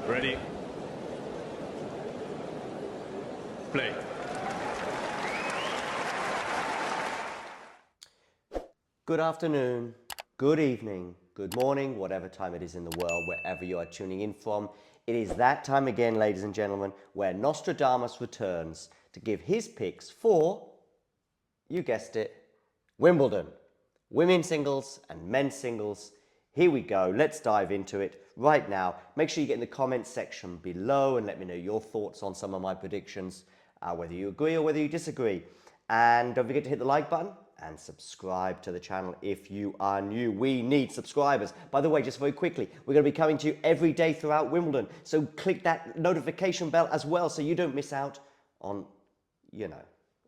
Ready. Play. Good afternoon, good evening, good morning, whatever time it is in the world, wherever you are tuning in from. It is that time again, ladies and gentlemen, where Nostradamus returns to give his picks for, you guessed it, Wimbledon. Women's singles and men's singles. Here we go. Let's dive into it right now. Make sure you get in the comments section below and let me know your thoughts on some of my predictions, whether you agree or whether you disagree. And don't forget to hit the like button and subscribe to the channel if you are new. We need subscribers. By the way, just very quickly, we're going to be coming to you every day throughout Wimbledon. So click that notification bell as well so you don't miss out on, you know,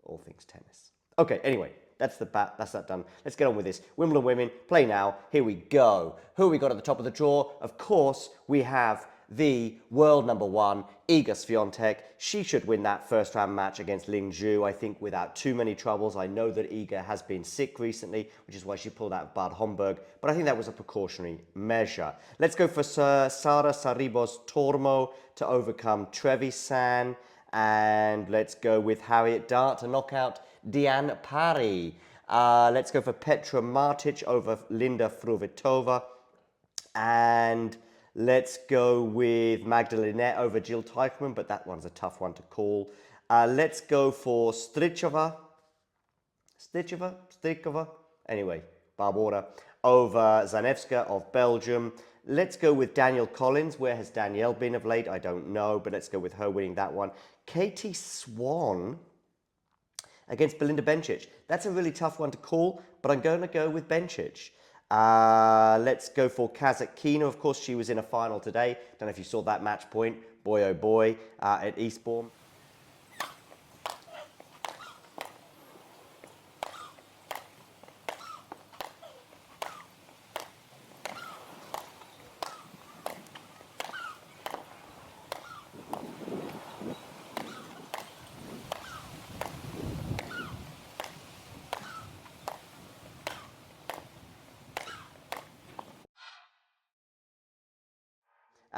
all things tennis. Okay, anyway, that's that done. Let's get on with this. Wimbledon women, play now. Here we go. Who have we got at the top of the draw? Of course, we have the world #1, Iga Swiatek. She should win that first round match against Ling Zhu, I think, without too many troubles. I know that Iga has been sick recently, which is why she pulled out Bad Homburg, but I think that was a precautionary measure. Let's go for Sara Sarribos Tormo to overcome Trevisan, and let's go with Harriet Dart to knock out Diane Parry. Let's go for Petra Martic over Linda Fruhvirtova, and let's go with Magdalena over Jill Teichmann, but that one's a tough one to call. Let's go for Strikova, anyway, Barbora, over Zanevska of Belgium. Let's go with Danielle Collins. Where has Danielle been of late? I don't know, but let's go with her winning that one. Katie Swan against Belinda Bencic. That's a really tough one to call, but I'm going to go with Bencic. Let's go for Kazakina. Of course, she was in a final today. Don't know if you saw that match point. Boy, oh boy, at Eastbourne.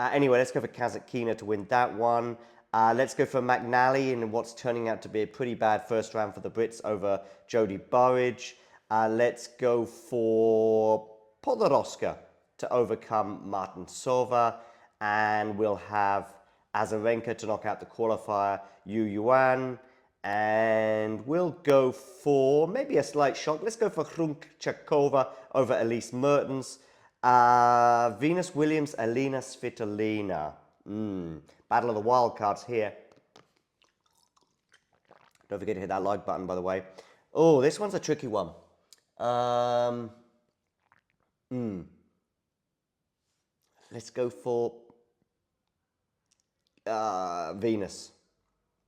Anyway, let's go for Kazakina to win that one. Let's go for McNally in what's turning out to be a pretty bad first round for the Brits over Jodie Burrage. Let's go for Podoroska to overcome Martinsova. And we'll have Azarenka to knock out the qualifier Yu Yuan. And we'll go for maybe a slight shock. Let's go for Hrunkchakova over Elise Mertens. Venus Williams, Alina Svitolina. Battle of the wild cards here. Don't forget to hit that like button, by the way. Oh, this one's a tricky one. Let's go for Venus,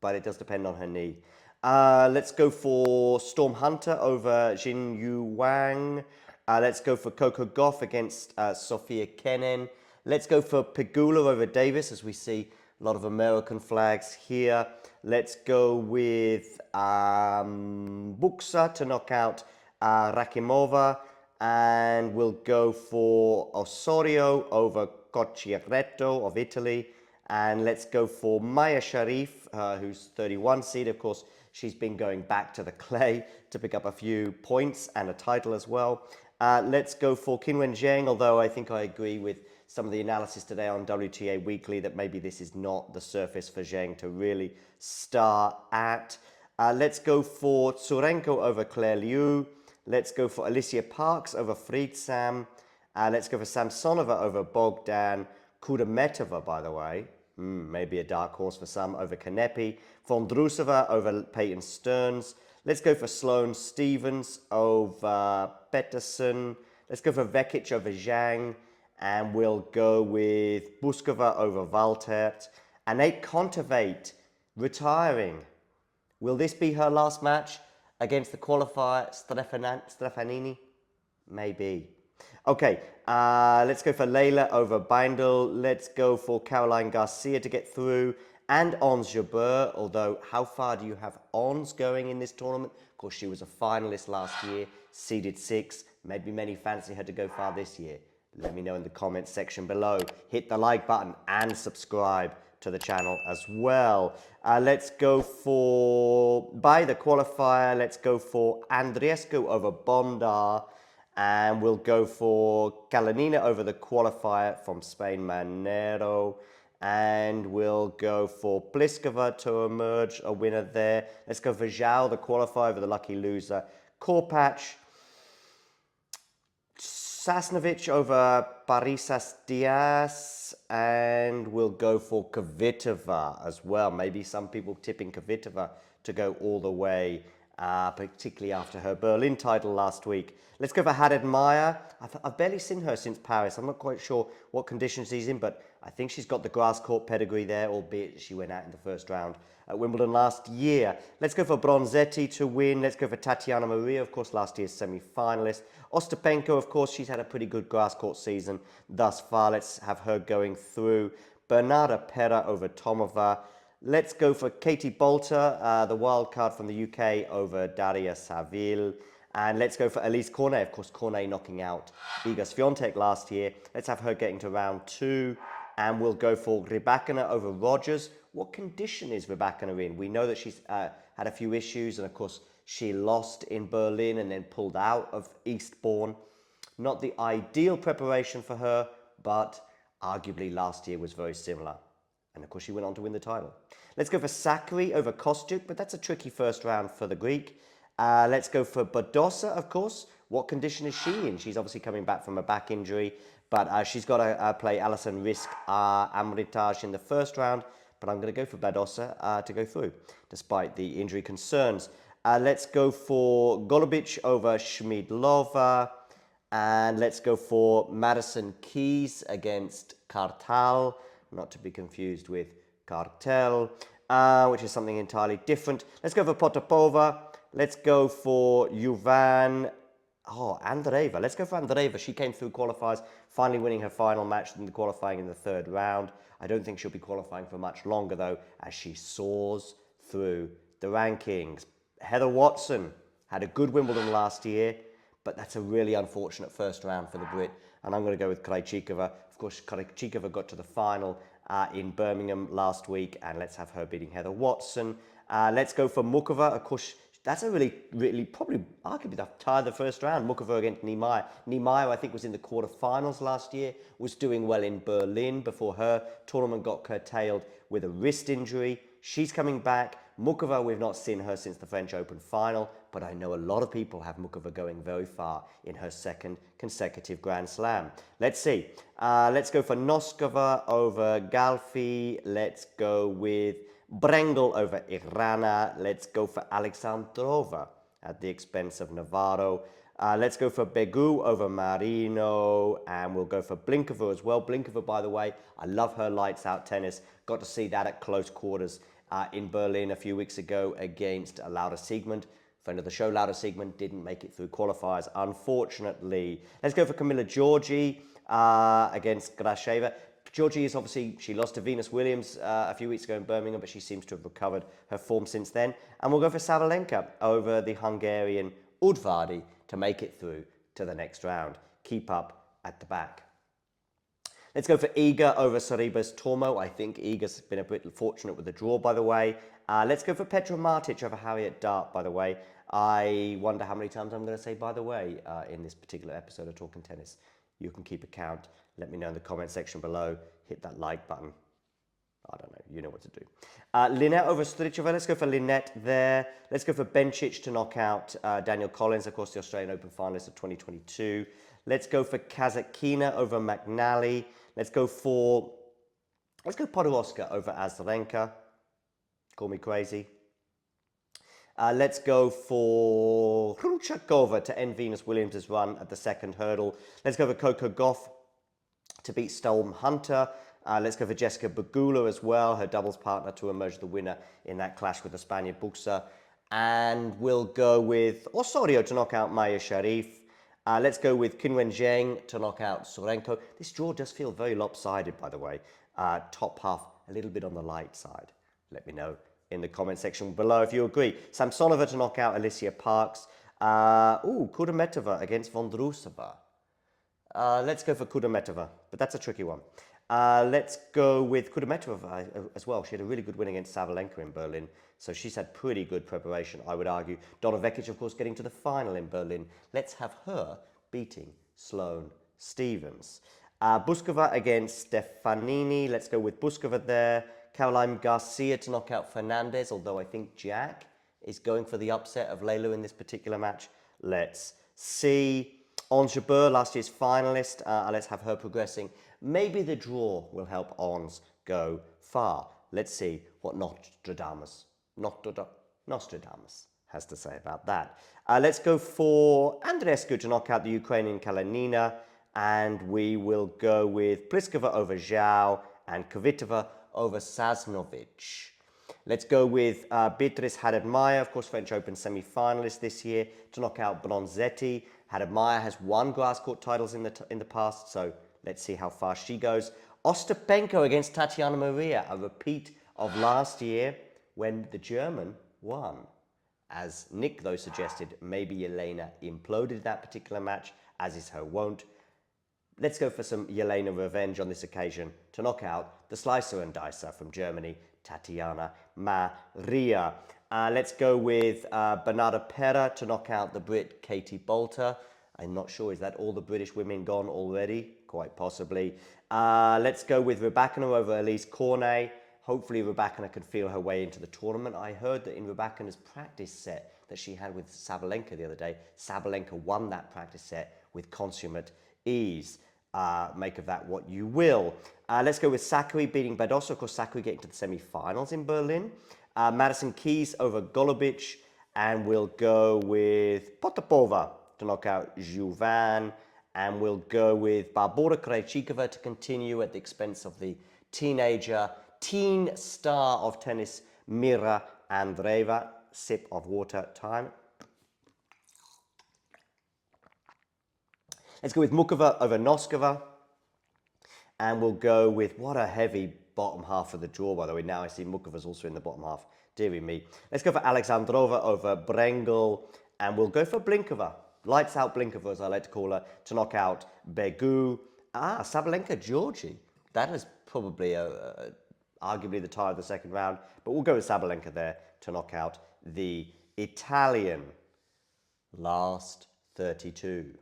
but it does depend on her knee. Let's go for Storm Hunter over Jin Yu Wang. Let's go for Coco Gauff against Sophia Kenin. Let's go for Pegula over Davis, as we see a lot of American flags here. Let's go with Buxa to knock out Rakimova. And we'll go for Osorio over Cocciaretto of Italy. And let's go for Maya Sharif, who's 31 seed. Of course, she's been going back to the clay to pick up a few points and a title as well. Let's go for Qinwen Zheng, although I think I agree with some of the analysis today on WTA Weekly that maybe this is not the surface for Zheng to really start at. Let's go for Tsurenko over Claire Liu. Let's go for Alicia Parks over Friedsam. Let's go for Samsonova over Bogdan. Kudermetova, by the way, maybe a dark horse for some, over Kanepi. Vondrousova over Peyton Stearns. Let's go for Sloane Stevens over Pettersson. Let's go for Vekic over Zhang. And we'll go with Buskova over Valtert. Anett Kontaveit retiring. Will this be her last match against the qualifier Stefanini? Maybe. Okay, let's go for Layla over Bindel. Let's go for Caroline Garcia to get through. And Ons Jabeur, although how far do you have Ons going in this tournament? Of course, she was a finalist last year, seeded 6. Maybe many fancy her to go far this year. Let me know in the comments section below. Hit the like button and subscribe to the channel as well. Let's go for, by the qualifier, let's go for Andreescu over Bondar. And we'll go for Kalinina over the qualifier from Spain, Manero. And we'll go for Pliskova to emerge a winner there. Let's go for Zhao, the qualifier, over the lucky loser, Korpach. Sasnovich over Parisas Diaz, and we'll go for Kvitova as well. Maybe some people tipping Kvitova to go all the way, particularly after her Berlin title last week. Let's go for Haddad Maia. I've barely seen her since Paris. I'm not quite sure what conditions she's in, but I think she's got the grass court pedigree there, albeit she went out in the first round at Wimbledon last year. Let's go for Bronzetti to win. Let's go for Tatiana Maria, of course, last year's semi-finalist. Ostapenko, of course, she's had a pretty good grass court season thus far. Let's have her going through. Bernarda Pera over Tomova. Let's go for Katie Bolter, the wild card from the UK, over Daria Saville. And let's go for Elise Cornet. Of course, Cornet knocking out Iga Swiatek last year. Let's have her getting to round 2. And we'll go for Rybakina over Rogers. What condition is Rybakina in? We know that she's had a few issues. And of course, she lost in Berlin and then pulled out of Eastbourne. Not the ideal preparation for her, but arguably last year was very similar. And of course, she went on to win the title. Let's go for Sakari over Kostyuk, but that's a tricky first round for the Greek. Let's go for Badosa, of course. What condition is she in? She's obviously coming back from a back injury, but she's got to play Alison Risk Amritage in the first round. But I'm going to go for Badosa to go through, despite the injury concerns. Let's go for Golubic over Schmidlova. And let's go for Madison Keys against Kartal, not to be confused with Cartel, which is something entirely different. Let's go for Potapova. Let's go for Yuvan. Andreeva. Let's go for Andreeva. She came through qualifiers, finally winning her final match in the qualifying in the third round. I don't think she'll be qualifying for much longer, though, as she soars through the rankings. Heather Watson had a good Wimbledon last year, but that's a really unfortunate first round for the Brit. And I'm going to go with Krejcikova. Of course, Krejcikova got to the final in Birmingham last week, and let's have her beating Heather Watson. Let's go for Mukova. Of course, that's a really probably arguably the tie of the first round. Mukova against Niemeyer. Niemeyer, I think, was in the quarterfinals last year, was doing well in Berlin before her tournament got curtailed with a wrist injury. She's coming back. Mukova, we've not seen her since the French Open final, but I know a lot of people have Mukova going very far in her second consecutive Grand Slam. Let's see. Let's go for Noskova over Galfi. Let's go with Brengel over Irana. Let's go for Alexandrova at the expense of Navarro. Let's go for Begu over Marino, and we'll go for Blinkova as well. Blinkova, by the way, I love her lights out tennis. Got to see that at close quarters in Berlin a few weeks ago against Laura Siegmund. Friend of the show, Laura Siegmund, didn't make it through qualifiers, unfortunately. Let's go for Camilla Giorgi against Grasheva. Georgie is obviously, she lost to Venus Williams a few weeks ago in Birmingham, but she seems to have recovered her form since then. And we'll go for Sabalenka over the Hungarian Udvardy to make it through to the next round. Keep up at the back. Let's go for Iga over Sorribes Tormo. I think Iga's been a bit fortunate with the draw, by the way. Let's go for Petra Martic over Harriet Dart, by the way. I wonder how many times I'm going to say by the way in this particular episode of Talking Tennis. You can keep a count. Let me know in the comment section below. Hit that like button. I don't know. You know what to do. Linette over Strichova. Let's go for Linette there. Let's go for Bencic to knock out Daniel Collins, of course, the Australian Open finalist of 2022. Let's go for Kazatkina over McNally. Let's go Podoroska over Azarenka. Call me crazy. Let's go for Hruchakova to end Venus Williams' run at the second hurdle. Let's go for Coco Gauff to beat Storm Hunter. Let's go for Jessica Pegula as well, her doubles partner, to emerge the winner in that clash with the Spaniard Buxa. And we'll go with Osorio to knock out Maya Sharif. Let's go with Qinwen Zheng to knock out Sorenko. This draw does feel very lopsided, by the way. Top half a little bit on the light side. Let me know in the comment section below if you agree. Samsonova to knock out Alicia Parks. Kudermetova against Vondrousova. Let's go for Kudermetova, but that's a tricky one. Let's go with Kudermetova as well. She had a really good win against Sabalenka in Berlin, so she's had pretty good preparation, I would argue. Donna Vekic, of course, getting to the final in Berlin. Let's have her beating Sloane Stephens. Buskova against Stefanini. Let's go with Buskova there. Caroline Garcia to knock out Fernandez, although I think Jack is going for the upset of Leylah in this particular match. Let's see. Ons Jabeur, last year's finalist. Let's have her progressing. Maybe the draw will help Ons go far. Let's see what Nostradamus has to say about that. Let's go for Andreescu to knock out the Ukrainian Kalinina. And we will go with Pliskova over Zhao and Kvitova over Sasnovich. Let's go with Beatrice Haddad-Maia, of course, French Open semi-finalist this year, to knock out Bronzetti. Haddad-Maia has won grass court titles in the past, so let's see how far she goes. Ostapenko against Tatiana Maria, a repeat of last year when the German won. As Nick, though, suggested, maybe Yelena imploded that particular match, as is her wont. Let's go for some Yelena revenge on this occasion to knock out the slicer and dicer from Germany, Tatiana Maria. Let's go with Bernarda Pera to knock out the Brit Katie Bolter. I'm not sure, is that all the British women gone already? Quite possibly. Let's go with Rybakina over Elise Cornet. Hopefully Rybakina can feel her way into the tournament. I heard that in Rybakina's practice set that she had with Sabalenka the other day, Sabalenka won that practice set with consummate ease. Make of that what you will. Let's go with Sakkari beating Badosa. Of course, Sakkari getting to the semi-finals in Berlin. Madison Keys over Golubic. And we'll go with Potapova to knock out Juvan. And we'll go with Barbora Krejcikova to continue at the expense of the teen star of tennis, Mira Andreeva. Sip of water time. Let's go with Mukova over Noskova. And we'll go with, what a heavy bottom half of the draw, by the way. Now I see Mukova's also in the bottom half. Dearie me. Let's go for Alexandrova over Brengel. And we'll go for Blinkova. Lights out Blinkova, as I like to call her, to knock out Begu. Sabalenka Georgie. That is probably arguably the tie of the second round. But we'll go with Sabalenka there to knock out the Italian. Last 32.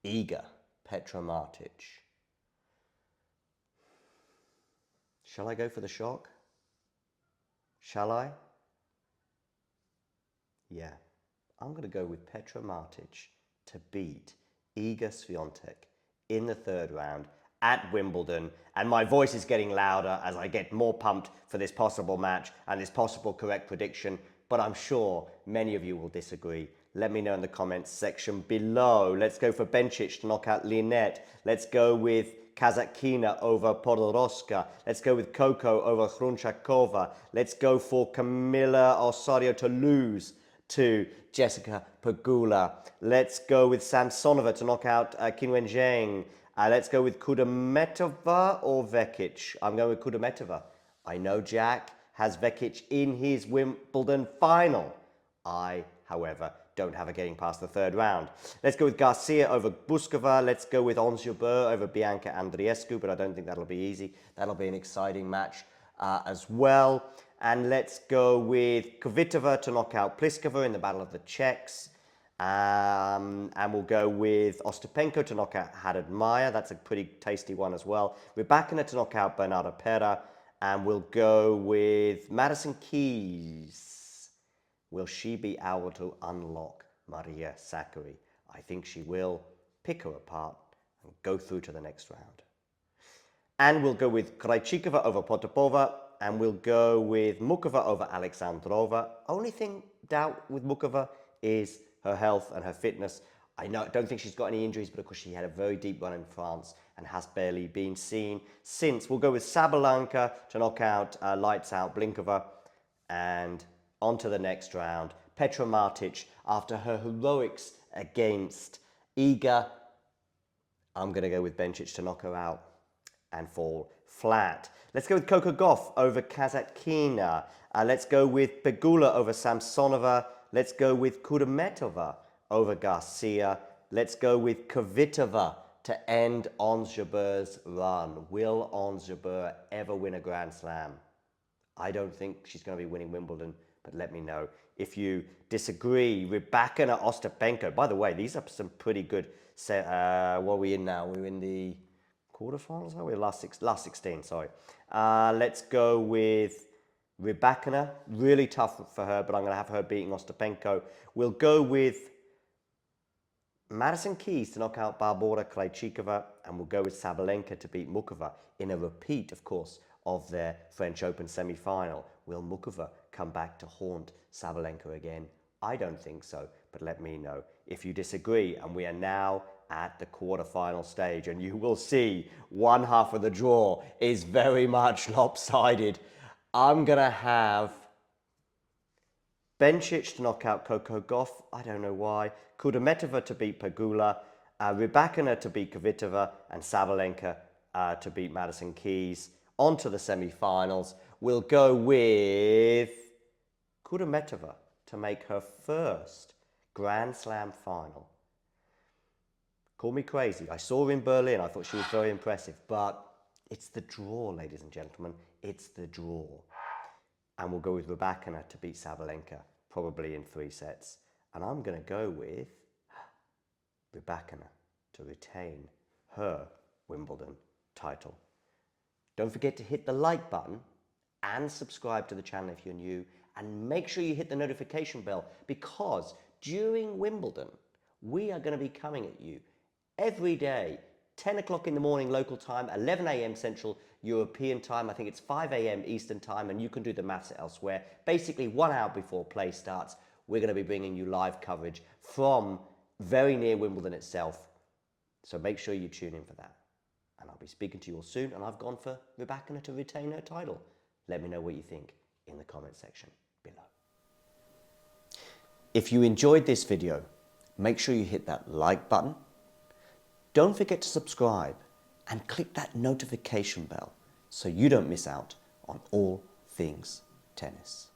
Iga Petromatic. Shall I go for the shock? Shall I? Yeah. I'm going to go with Petromatic to beat Iga Swiatek in the third round at Wimbledon. And my voice is getting louder as I get more pumped for this possible match and this possible correct prediction. But I'm sure many of you will disagree. Let me know in the comments section below. Let's go for Bencic to knock out Linette. Let's go with Kazakina over Podoroska. Let's go with Coco over Hrunchakova. Let's go for Camila Osorio to lose to Jessica Pegula. Let's go with Samsonova to knock out Qinwen Zheng. Let's go with Kudermetova or Vekic. I'm going with Kudermetova. I know Jack has Vekic in his Wimbledon final. I, however, don't have her getting past the third round. Let's go with Garcia over Buskova. Let's go with Ons Jabeur over Bianca Andreescu, but I don't think that'll be easy. That'll be an exciting match as well. And let's go with Kvitova to knock out Pliskova in the Battle of the Czechs. And we'll go with Ostapenko to knock out Haddad-Maia. That's a pretty tasty one as well. Rybakina to knock out Bernarda Pera. And we'll go with Madison Keys. Will she be able to unlock Maria Sakkari? I think she will. Pick her apart and go through to the next round. And we'll go with Krejcikova over Potapova. And we'll go with Mukova over Alexandrova. Only thing doubt with Mukova is her health and her fitness. I don't think she's got any injuries, but of course she had a very deep run in France and has barely been seen since. We'll go with Sabalenka to knock out Lights Out Blinkova. And on to the next round. Petromatic, after her heroics against Iga, I'm going to go with Bencic to knock her out and fall flat. Let's go with Coco Gauff over Kazakina. Let's go with Pegula over Samsonova. Let's go with Kudermetova over Garcia. let's go with Kvitova to end Ons Jabeur's run. Will Ons Jabeur ever win a Grand Slam? I don't think she's going to be winning Wimbledon, but let me know. If you disagree, Rybakina, Ostapenko. By the way, these are some pretty good. What are we in now? We're in the quarterfinals, are we? Last 16, sorry. Let's go with Rybakina. Really tough for her, but I'm going to have her beating Ostapenko. We'll go with Madison Keys to knock out Barbora Krejcikova, and we'll go with Sabalenka to beat Mukova in a repeat, of course, of their French Open semi-final. Will Mukova come back to haunt Sabalenka again? I don't think so, but let me know if you disagree. And we are now at the quarterfinal stage, and you will see one half of the draw is very much lopsided. I'm gonna have Bencic to knock out Coco Gauff. I don't know why. Kudermetova to beat Pegula. Rybakina to beat Kvitova. And Sabalenka to beat Madison Keys. On to the semi-finals. We'll go with Kudermetova to make her first Grand Slam final. Call me crazy. I saw her in Berlin. I thought she was very impressive. But it's the draw, ladies and gentlemen. It's the draw. And we'll go with Rybakina to beat Sabalenka, probably in 3 sets. And I'm going to go with Rybakina to retain her Wimbledon title. Don't forget to hit the like button and subscribe to the channel if you're new. And make sure you hit the notification bell, because during Wimbledon, we are going to be coming at you every day, 10 o'clock in the morning local time, 11 a.m. Central European time. I think it's 5 a.m. Eastern time, and you can do the maths elsewhere. Basically, 1 hour before play starts, we're going to be bringing you live coverage from very near Wimbledon itself. So make sure you tune in for that. And I'll be speaking to you all soon, and I've gone for Rybakina to retain her title. Let me know what you think in the comment section below. If you enjoyed this video, make sure you hit that like button. Don't forget to subscribe and click that notification bell so you don't miss out on all things tennis.